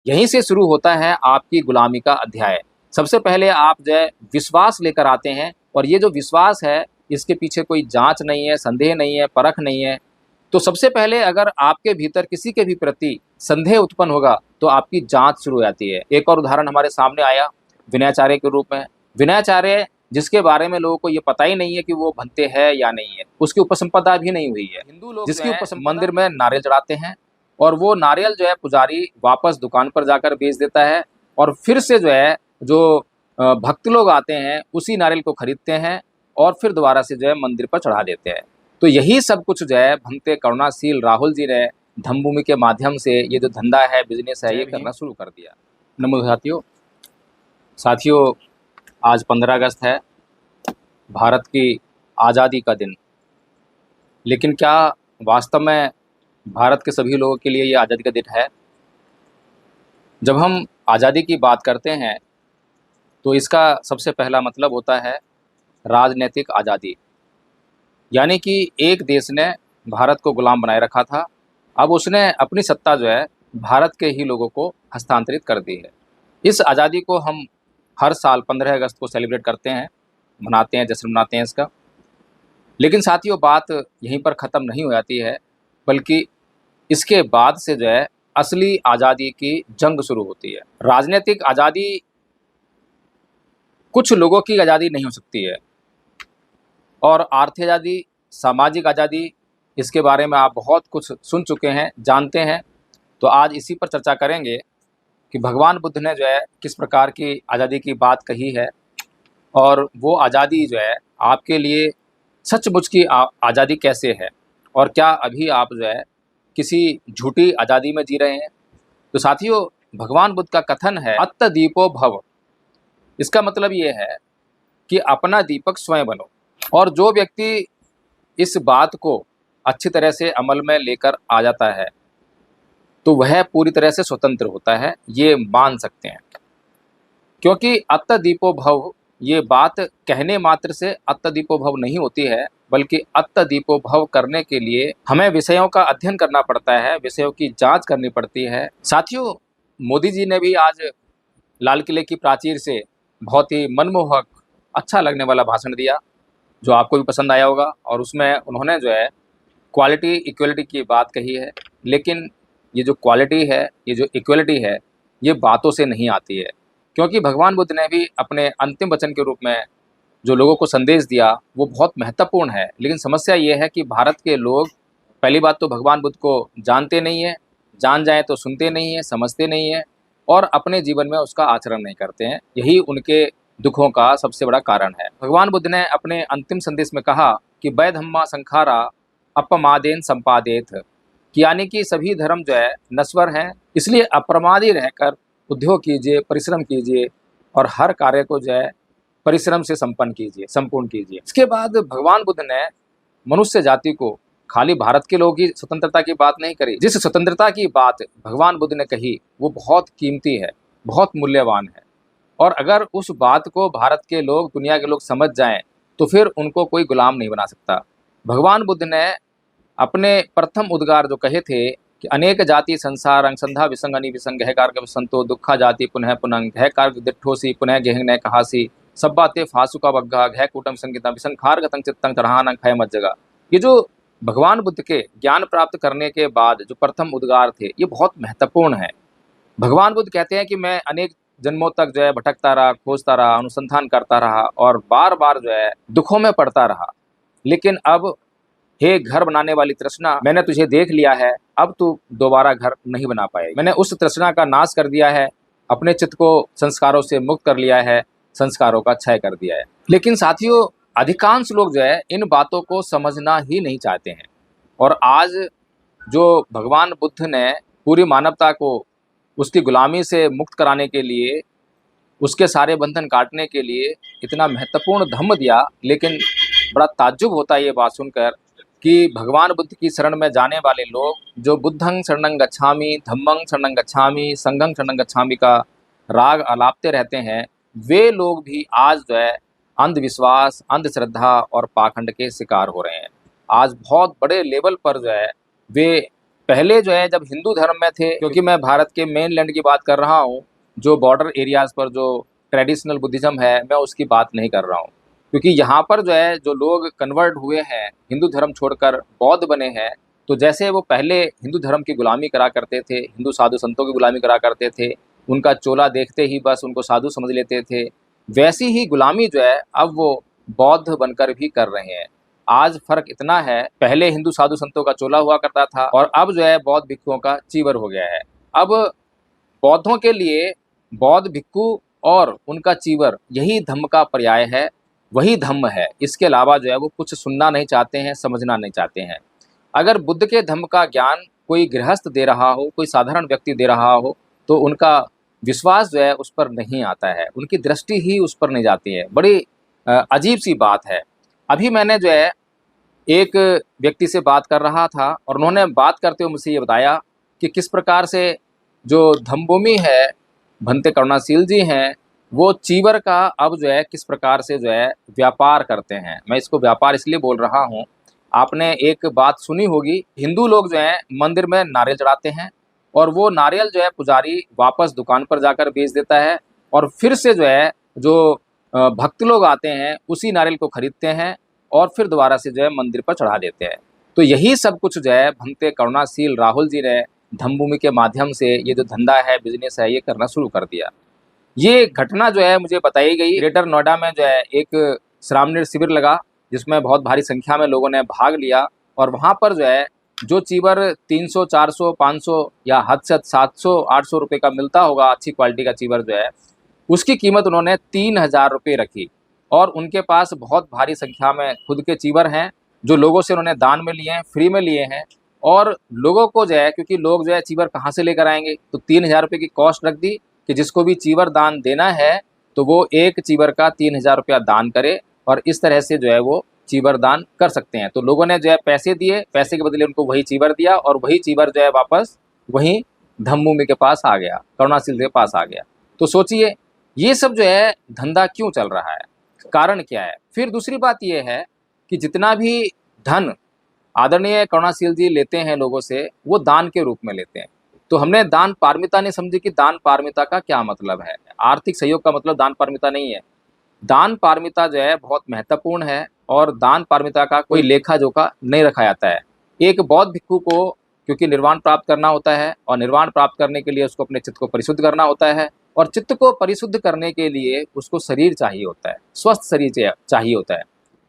यहीं से शुरू होता है आपकी गुलामी का अध्याय। सबसे पहले आप जो है विश्वास लेकर आते हैं, और ये जो विश्वास है इसके पीछे कोई जांच नहीं है, संदेह नहीं है, परख नहीं है। तो सबसे पहले अगर आपके भीतर किसी के भी प्रति संदेह उत्पन्न होगा तो आपकी जांच शुरू हो जाती है। एक और उदाहरण हमारे सामने आया विनयाचार्य के रूप में। विनयाचार्य जिसके बारे में लोगों को ये पता ही नहीं है कि वो भंते है या नहीं है, उसकी उपसंपदा भी नहीं हुई है। हिंदू लोग जिसकी उपसंपदा मंदिर में नारियल चढ़ाते हैं, और वो नारियल जो है पुजारी वापस दुकान पर जाकर बेच देता है, और फिर से जो है जो भक्त लोग आते हैं उसी नारियल को खरीदते हैं और फिर दोबारा से जो है मंदिर पर चढ़ा देते हैं। तो यही सब कुछ जो है भंते करुणाशील राहुल जी ने धम्मभूमि के माध्यम से ये जो धंधा है, बिजनेस है, ये करना शुरू कर दिया। नमो साथियों, आज 15 अगस्त है, भारत की आज़ादी का दिन। लेकिन क्या वास्तव में भारत के सभी लोगों के लिए ये आज़ादी का दिन है? जब हम आज़ादी की बात करते हैं तो इसका सबसे पहला मतलब होता है राजनीतिक आज़ादी। यानी कि एक देश ने भारत को गुलाम बनाए रखा था, अब उसने अपनी सत्ता जो है भारत के ही लोगों को हस्तांतरित कर दी है। इस आज़ादी को हम हर साल 15 अगस्त को सेलिब्रेट करते हैं, मनाते हैं, जश्न मनाते हैं इसका। लेकिन साथियों, बात यहीं पर ख़त्म नहीं हो जाती है, बल्कि इसके बाद से जो है असली आज़ादी की जंग शुरू होती है। राजनीतिक आज़ादी कुछ लोगों की आज़ादी नहीं हो सकती है, और आर्थिक आज़ादी, सामाजिक आज़ादी, इसके बारे में आप बहुत कुछ सुन चुके हैं, जानते हैं। तो आज इसी पर चर्चा करेंगे कि भगवान बुद्ध ने जो है किस प्रकार की आज़ादी की बात कही है, और वो आज़ादी जो है आपके लिए सचमुच की आज़ादी कैसे है, और क्या अभी आप जो है किसी झूठी आज़ादी में जी रहे हैं। तो साथियों, भगवान बुद्ध का कथन है अत्त दीपो भव। इसका मतलब ये है कि अपना दीपक स्वयं बनो, और जो व्यक्ति इस बात को अच्छी तरह से अमल में लेकर आ जाता है तो वह पूरी तरह से स्वतंत्र होता है, ये मान सकते हैं। क्योंकि अत्त दीपो भव, ये बात कहने मात्र से अत्त दीपो भव नहीं होती है, बल्कि अत्त दीपो भव करने के लिए हमें विषयों का अध्ययन करना पड़ता है, विषयों की जांच करनी पड़ती है। साथियों, मोदी जी ने भी आज लाल किले की प्राचीर से बहुत ही मनमोहक, अच्छा लगने वाला भाषण दिया, जो आपको भी पसंद आया होगा। और उसमें उन्होंने जो है क्वालिटी इक्वलिटी की बात कही है। लेकिन ये जो क्वालिटी है, ये जो इक्वलिटी है, ये बातों से नहीं आती है, क्योंकि भगवान बुद्ध ने भी अपने अंतिम वचन के रूप में जो लोगों को संदेश दिया वो बहुत महत्वपूर्ण है। लेकिन समस्या ये है कि भारत के लोग पहली बात तो भगवान बुद्ध को जानते नहीं हैं, जान जाएँ तो सुनते नहीं हैं, समझते नहीं हैं, और अपने जीवन में उसका आचरण नहीं करते हैं। यही उनके दुखों का सबसे बड़ा कारण है। भगवान बुद्ध ने अपने अंतिम संदेश में कहा कि वै धम्मा संखारा अपमादेन संपादेत, यानी कि सभी धर्म जो है नश्वर हैं, इसलिए अप्रमादी रहकर उद्योग कीजिए, परिश्रम कीजिए, और हर कार्य को जो है परिश्रम से संपूर्ण कीजिए। इसके बाद भगवान बुद्ध ने मनुष्य जाति को, खाली भारत के लोग ही स्वतंत्रता की बात नहीं करी, जिस स्वतंत्रता की बात भगवान बुद्ध ने कही वो बहुत कीमती है, बहुत मूल्यवान है। और अगर उस बात को भारत के लोग, दुनिया के लोग समझ जाएं तो फिर उनको कोई गुलाम नहीं बना सकता। भगवान बुद्ध ने अपने प्रथम उद्गार जो कहे थे कि अनेक जाति संसार संधा विसंगनि विसंग है कारक संतो दुखा जाति पुनः पुनंग है कारक दिठोसी पुनः गेह न कहासी सब्बाते फासु का बग्गा घय कूटम संगीता विसंखार गतंग चित्तंग तरहान खय मत जगह। ये जो भगवान बुद्ध के ज्ञान प्राप्त करने के बाद जो प्रथम उद्गार थे ये बहुत महत्वपूर्ण है। भगवान बुद्ध कहते हैं कि मैं अनेक जन्मों तक जो है भटकता रहा, खोजता रहा, अनुसंधान करता रहा, और बार बार जो है दुखों में पड़ता रहा, लेकिन अब हे घर बनाने वाली तृष्णा, मैंने तुझे देख लिया है, अब तू दोबारा घर नहीं बना पाएगी। मैंने उस तृष्णा का नाश कर दिया है, अपने चित्त को संस्कारों से मुक्त कर लिया है, संस्कारों का क्षय कर दिया है। लेकिन साथियों, अधिकांश लोग जो है इन बातों को समझना ही नहीं चाहते हैं, और आज जो भगवान बुद्ध ने पूरी मानवता को उसकी गुलामी से मुक्त कराने के लिए, उसके सारे बंधन काटने के लिए इतना महत्वपूर्ण धम्म दिया, लेकिन बड़ा ताज्जुब होता है ये बात सुनकर कि भगवान बुद्ध की शरण में जाने वाले लोग जो बुद्धं शरणं गच्छामि, धम्मं शरणं गच्छामि, संघं शरणं गच्छामि का राग आलापते रहते हैं, वे लोग भी आज जो है अंधविश्वास, अंधश्रद्धा और पाखंड के शिकार हो रहे हैं। आज बहुत बड़े लेवल पर जो है वे पहले जो है जब हिंदू धर्म में थे, क्योंकि मैं भारत के मेन लैंड की बात कर रहा हूँ, जो बॉर्डर एरियाज पर जो ट्रेडिशनल बुद्धिज्म है मैं उसकी बात नहीं कर रहा हूँ, क्योंकि यहाँ पर जो है जो लोग कन्वर्ट हुए हैं हिंदू धर्म छोड़कर बौद्ध बने हैं, तो जैसे वो पहले हिंदू धर्म की गुलामी करा करते थे, हिंदू साधु संतों की गुलामी करा करते थे, उनका चोला देखते ही बस उनको साधु समझ लेते थे, वैसी ही गुलामी जो है अब वो बौद्ध बनकर भी कर रहे हैं। आज फर्क इतना है, पहले हिंदू साधु संतों का चोला हुआ करता था और अब जो है बौद्ध भिक्षुओं का चीवर हो गया है। अब बौद्धों के लिए बौद्ध भिक्षु और उनका चीवर यही धम्म का पर्याय है, वही धम्म है। इसके अलावा जो है वो कुछ सुनना नहीं चाहते हैं, समझना नहीं चाहते हैं। अगर बुद्ध के धम्म का ज्ञान कोई गृहस्थ दे रहा हो, कोई साधारण व्यक्ति दे रहा हो, तो उनका विश्वास जो है उस पर नहीं आता है, उनकी दृष्टि ही उस पर नहीं जाती है। बड़ी अजीब सी बात है। अभी मैंने जो है एक व्यक्ति से बात कर रहा था और उन्होंने बात करते हुए मुझसे ये बताया कि किस प्रकार से जो धम्मभूमि है, भंते करुणाशील जी हैं, वो चीवर का अब जो है किस प्रकार से जो है व्यापार करते हैं। मैं इसको व्यापार इसलिए बोल रहा हूँ, आपने एक बात सुनी होगी, हिंदू लोग जो हैं मंदिर में नारियल चढ़ाते हैं और वो नारियल जो है पुजारी वापस दुकान पर जाकर बेच देता है और फिर से जो है जो भक्त लोग आते हैं उसी नारियल को खरीदते हैं और फिर दोबारा से जो है मंदिर पर चढ़ा देते हैं। तो यही सब कुछ जो है भंते करुणाशील राहुल जी ने धम्मभूमि के माध्यम से ये जो धंधा है, बिजनेस है, ये करना शुरू कर दिया। ये घटना जो है मुझे बताई गई, ग्रेटर नोएडा में जो है एक श्रामणीर शिविर लगा जिसमें बहुत भारी संख्या में लोगों ने भाग लिया और वहाँ पर जो है जो चीवर 300, 400, 500 या हद से 700, 800 रुपये का मिलता होगा, अच्छी क्वालिटी का चीवर जो है, उसकी कीमत उन्होंने 3000 रुपये रखी। और उनके पास बहुत भारी संख्या में खुद के चीवर हैं जो लोगों से उन्होंने दान में लिए हैं, फ्री में लिए हैं। और लोगों को जो है, क्योंकि लोग जो है चीवर कहाँ से लेकर आएंगे, तो 3000 रुपये की कॉस्ट रख दी कि जिसको भी चीवर दान देना है तो वो एक चीवर का 3000 रुपया दान करे और इस तरह से जो है वो चीवर दान कर सकते हैं। तो लोगों ने जो है पैसे दिए, पैसे के बदले उनको वही चीवर दिया और वही चीवर जो है वापस वहीं धम्मभूमि के पास आ गया, करुणाशील के पास आ गया। तो सोचिए ये सब जो है धंधा क्यों चल रहा है, कारण क्या है। फिर दूसरी बात ये है कि जितना भी धन आदरणीय करुणाशील जी लेते हैं लोगों से, वो दान के रूप में लेते हैं। तो हमने दान पारमिता नहीं समझी कि दान पारमिता का क्या मतलब है। आर्थिक सहयोग का मतलब दान पारमिता नहीं है। दान पारमिता जो है बहुत महत्वपूर्ण है और दान पारमिता का कोई लेखा जोखा नहीं रखा जाता है। एक बौद्ध भिक्षु को क्योंकि निर्वाण प्राप्त करना होता है और निर्वाण प्राप्त करने के लिए उसको अपने चित्त को परिशुद्ध करना होता है और चित्त को परिशुद्ध करने के लिए उसको शरीर चाहिए होता है, स्वस्थ शरीर चाहिए होता है।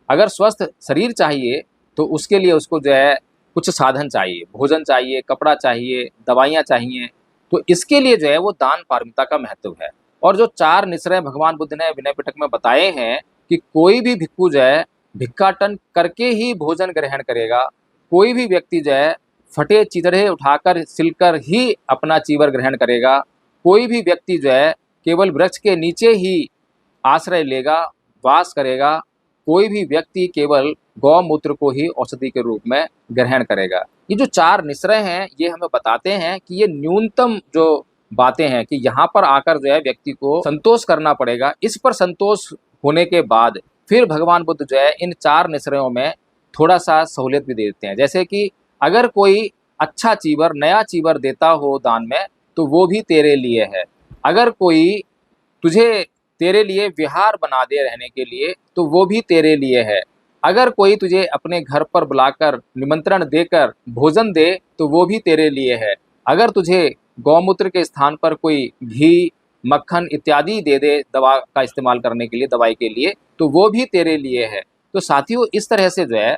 अगर स्वस्थ शरीर चाहिए तो उसके लिए उसको जो है कुछ साधन चाहिए, भोजन चाहिए, कपड़ा चाहिए, दवाइयाँ चाहिए। तो इसके लिए जो है वो दान पारमिता का महत्व है। और जो 4 निश्चय भगवान बुद्ध ने विनय पिटक में बताए हैं कि कोई भी भिक्षु जो है भिक्षाटन करके ही भोजन ग्रहण करेगा, कोई भी व्यक्ति जो है फटे चितड़े उठाकर सिलकर ही अपना चीवर ग्रहण करेगा, कोई भी व्यक्ति जो है केवल वृक्ष के नीचे ही आश्रय लेगा, वास करेगा, कोई भी व्यक्ति केवल गौमूत्र को ही औषधि के रूप में ग्रहण करेगा। ये जो 4 निश्चय हैं ये हमें बताते हैं कि ये न्यूनतम जो बातें हैं कि यहाँ पर आकर जो है व्यक्ति को संतोष करना पड़ेगा। इस पर संतोष होने के बाद फिर भगवान बुद्ध जो है इन 4 निश्चयों में थोड़ा सा सहूलियत भी दे देते हैं। जैसे कि अगर कोई अच्छा चीवर, नया चीवर देता हो दान में तो वो भी तेरे लिए है। अगर कोई तुझे तेरे लिए विहार बना दे रहने के लिए तो वो भी तेरे लिए है। अगर कोई तुझे अपने घर पर बुलाकर निमंत्रण देकर भोजन दे तो वो भी तेरे लिए है। अगर तुझे गौमूत्र के स्थान पर कोई घी, मक्खन इत्यादि दे दे दवा का इस्तेमाल करने के लिए, दवाई के लिए, तो वो भी तेरे लिए है। तो साथियों इस तरह से जो है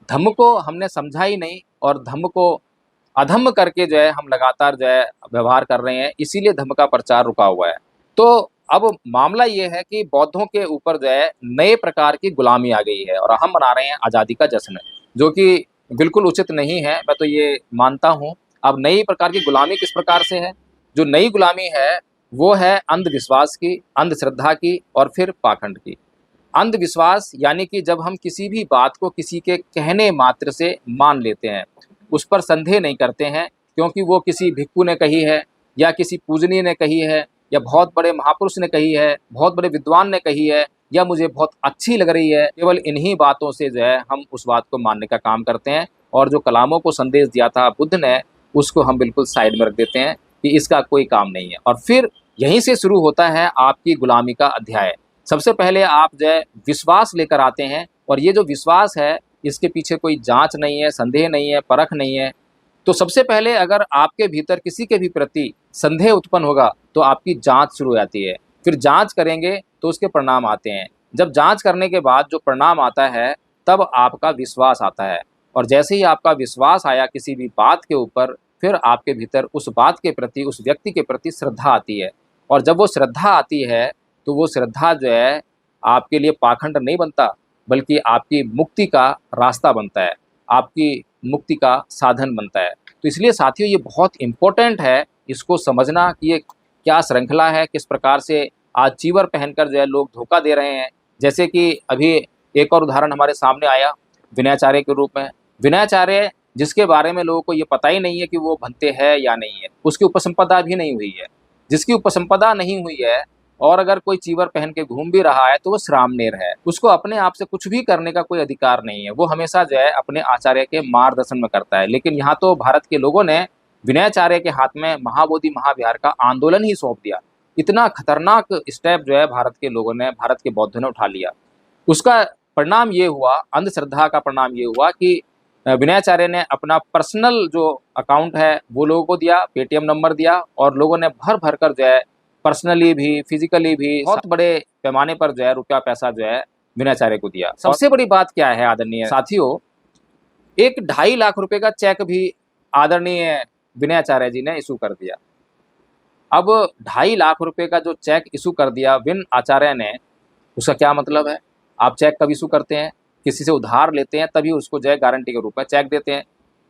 धम्म को हमने समझा ही नहीं और धम्म को अधम्म करके जो है हम लगातार जो है व्यवहार कर रहे हैं, इसीलिए धम्म का प्रचार रुका हुआ है। तो अब मामला ये है कि बौद्धों के ऊपर जो है नए प्रकार की गुलामी आ गई है और हम मना रहे हैं आज़ादी का जश्न, जो कि बिल्कुल उचित नहीं है, मैं तो ये मानता हूँ। अब नई प्रकार की गुलामी किस प्रकार से है? जो नई गुलामी है वो है अंधविश्वास की, अंधश्रद्धा की और फिर पाखंड की। अंधविश्वास यानी कि जब हम किसी भी बात को किसी के कहने मात्र से मान लेते हैं, उस पर संदेह नहीं करते हैं क्योंकि वो किसी भिक्षु ने कही है या किसी पूजनीय ने कही है या बहुत बड़े महापुरुष ने कही है, बहुत बड़े विद्वान ने कही है या मुझे बहुत अच्छी लग रही है, केवल इन्हीं बातों से जो है हम उस बात को मानने का काम करते हैं। और जो कलामों को संदेश दिया था बुद्ध ने, उसको हम बिल्कुल साइड में रख देते हैं कि इसका कोई काम नहीं है। और फिर यहीं से शुरू होता है आपकी गुलामी का अध्याय। सबसे पहले आप जो है विश्वास लेकर आते हैं, और ये जो विश्वास है इसके पीछे कोई जांच नहीं है, संदेह नहीं है, परख नहीं है। तो सबसे पहले अगर आपके भीतर किसी के भी प्रति संदेह उत्पन्न होगा तो आपकी जांच शुरू हो जाती है। फिर जांच करेंगे तो उसके परिणाम आते हैं। जब जांच करने के बाद जो परिणाम आता है तब आपका विश्वास आता है, और जैसे ही आपका विश्वास आया किसी भी बात के ऊपर, फिर आपके भीतर उस बात के प्रति, उस व्यक्ति के प्रति श्रद्धा आती है। और जब वो श्रद्धा आती है तो वो श्रद्धा जो है आपके लिए पाखंड नहीं बनता, बल्कि आपकी मुक्ति का रास्ता बनता है, आपकी मुक्ति का साधन बनता है। तो इसलिए साथियों ये बहुत इम्पोर्टेंट है इसको समझना कि ये क्या श्रृंखला है, किस प्रकार से आज चीवर पहनकर जो है लोग धोखा दे रहे हैं। जैसे कि अभी एक और उदाहरण हमारे सामने आया विनयाचार्य के रूप में। विनयाचार्य जिसके बारे में लोगों को ये पता ही नहीं है कि वो भंते है या नहीं है, उसकी उपसंपदा भी नहीं हुई है। जिसकी उपसंपदा नहीं हुई है और अगर कोई चीवर पहन के घूम भी रहा है तो वो श्रामनेर है, उसको अपने आप से कुछ भी करने का कोई अधिकार नहीं है। वो हमेशा जो है अपने आचार्य के मार्गदर्शन में करता है। लेकिन यहाँ तो भारत के लोगों ने विनयाचार्य के हाथ में महाबोधि महाविहार का आंदोलन ही सौंप दिया। इतना खतरनाक स्टेप जो है भारत के लोगों ने, भारत के बौद्धों ने उठा लिया। उसका परिणाम ये हुआ, अंधश्रद्धा का परिणाम ये हुआ कि विनयाचार्य ने अपना पर्सनल जो अकाउंट है वो लोगों को दिया, पेटीएम नंबर दिया, और लोगों ने भर भर कर जो है पर्सनली भी, फिजिकली भी बहुत बड़े पैमाने पर जो है रुपया पैसा जो है विनयाचार्य को दिया। सबसे बड़ी बात क्या है आदरणीय साथियों, एक 2.5 लाख रुपए का चेक भी आदरणीय विनयाचार्य जी ने इशू कर दिया। अब 2.5 लाख रुपए का जो चेक इशू कर दिया विन आचार्य ने, उसका क्या मतलब है? आप चेक कब इशू करते हैं? किसी से उधार लेते हैं तभी उसको जो है गारंटी के रूप में चेक देते हैं।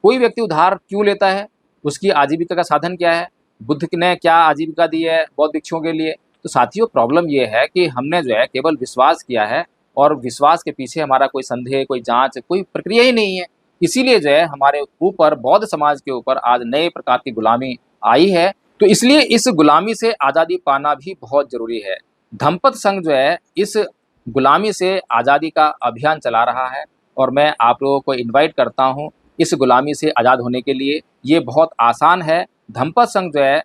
कोई व्यक्ति उधार क्यों लेता है? उसकी आजीविका का साधन क्या है? बुद्ध ने क्या आजीविका दी है बौद्ध भिक्षुओं के लिए? तो साथियों प्रॉब्लम ये है कि हमने जो है केवल विश्वास किया है, और विश्वास के पीछे हमारा कोई संदेह, कोई जांच, कोई प्रक्रिया ही नहीं है। इसीलिए जो है हमारे ऊपर, बौद्ध समाज के ऊपर आज नए प्रकार की गुलामी आई है। तो इसलिए इस गुलामी से आज़ादी पाना भी बहुत जरूरी है। धम्मपद संघ जो है इस गुलामी से आज़ादी का अभियान चला रहा है, और मैं आप लोगों को इनवाइट करता हूं इस गुलामी से आज़ाद होने के लिए। ये बहुत आसान है। धम्मपद संघ जो है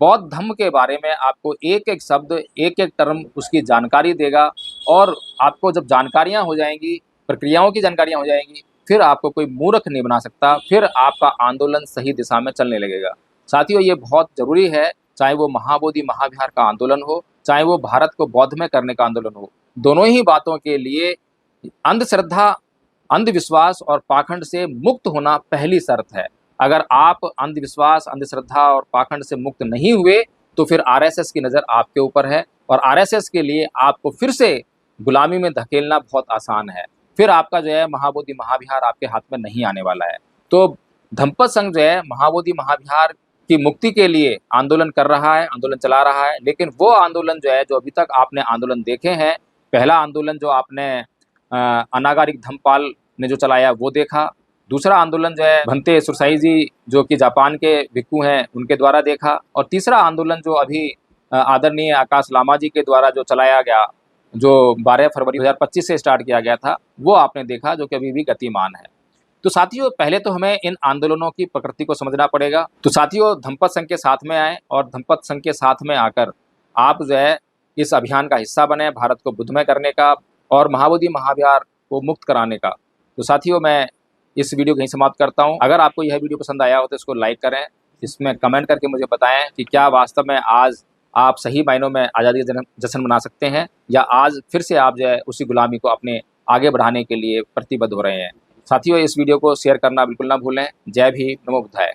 बौद्ध धम्म के बारे में आपको एक एक शब्द, एक एक टर्म उसकी जानकारी देगा, और आपको जब जानकारियां हो जाएंगी, प्रक्रियाओं की जानकारियां हो जाएंगी, फिर आपको कोई मूर्ख नहीं बना सकता, फिर आपका आंदोलन सही दिशा में चलने लगेगा। साथियों ये बहुत ज़रूरी है, चाहे वो महाबोधि महाविहार का आंदोलन हो, चाहे वो भारत को बौद्ध में करने का आंदोलन हो। दोनों ही बातों के लिए अंधश्रद्धा, अंधविश्वास और पाखंड से मुक्त होना पहली शर्त है। अगर आप अंधविश्वास, अंधश्रद्धा और पाखंड से मुक्त नहीं हुए तो फिर आरएसएस की नज़र आपके ऊपर है, और आरएसएस के लिए आपको फिर से गुलामी में धकेलना बहुत आसान है। फिर आपका जो है महाबोधि महाविहार आपके हाथ में नहीं आने वाला है। तो धम्मपद संघ जो है महाबोधि महाविहार की मुक्ति के लिए आंदोलन कर रहा है, आंदोलन चला रहा है। लेकिन वो आंदोलन जो है, जो अभी तक आपने आंदोलन देखे हैं, पहला आंदोलन जो आपने अनागारिक धम्मपाल ने जो चलाया वो देखा, दूसरा आंदोलन जो है भंते सुरसाई जी जो कि जापान के भिक्खु हैं उनके द्वारा देखा, और तीसरा आंदोलन जो अभी आदरणीय आकाश लामा जी के द्वारा जो चलाया गया, जो 12 फरवरी 2025 से स्टार्ट किया गया था, वो आपने देखा, जो कि अभी भी गतिमान है। तो साथियों पहले तो हमें इन आंदोलनों की प्रकृति को समझना पड़ेगा। तो साथियों धम्मपद संघ के साथ में आए, और धम्मपद संघ के साथ में आकर आप जो है इस अभियान का हिस्सा बने, भारत को बुद्धमय करने का और महाबोधि महाविहार को मुक्त कराने का। तो साथियों मैं इस वीडियो को यहीं समाप्त करता हूं। अगर आपको यह वीडियो पसंद आया हो तो इसको लाइक करें, इसमें कमेंट करके मुझे बताएं कि क्या वास्तव में आज आप सही मायनों में आज़ादी का जश्न मना सकते हैं, या आज फिर से आप जो है उसी गुलामी को अपने आगे बढ़ाने के लिए प्रतिबद्ध हो रहे हैं। साथियों इस वीडियो को शेयर करना बिल्कुल ना भूलें। जय भीम, नमो बुद्धाय।